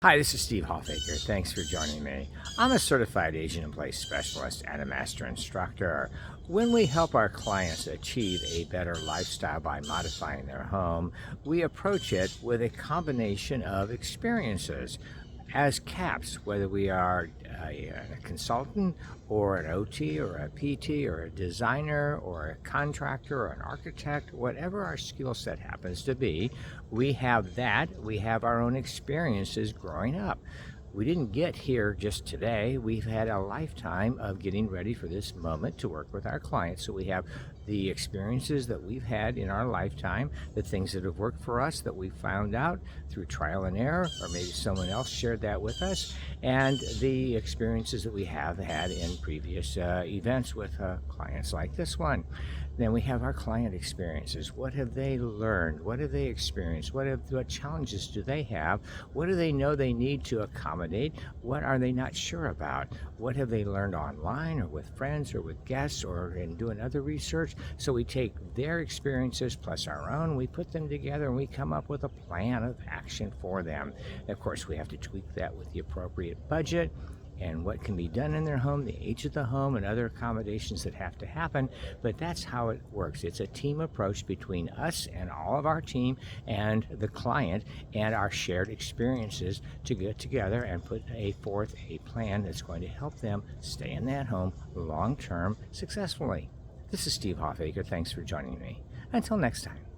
Hi, this is Steve Hoffacker. Thanks for joining me. I'm a certified agent in place specialist and a master instructor. When we help our clients achieve a better lifestyle by modifying their home, we approach it with a combination of experiences as caps, whether we are a consultant or an OT or a PT or a designer or a contractor or an architect, whatever our skill set happens to be, we have that. We have our own experiences growing up. We didn't get here just today. We've had a lifetime of getting ready for this moment to work with our clients. So we have the experiences that we've had in our lifetime, the things that have worked for us that we found out through trial and error, or maybe someone else shared that with us, and the experiences that we have had in previous events with clients like this one. Then we have our client experiences. What have they learned? What have they experienced? What challenges do they have? What do they know they need to accommodate? What are they not sure about? What have they learned online or with friends or with guests or in doing other research? So we take their experiences plus our own, we put them together, and we come up with a plan of action for them. And of course, we have to tweak that with the appropriate budget and what can be done in their home, the age of the home, and other accommodations that have to happen. But that's how it works. It's a team approach between us and all of our team and the client and our shared experiences to get together and put forth a plan that's going to help them stay in that home long term successfully. This is Steve Hoffaker. Thanks for joining me. Until next time.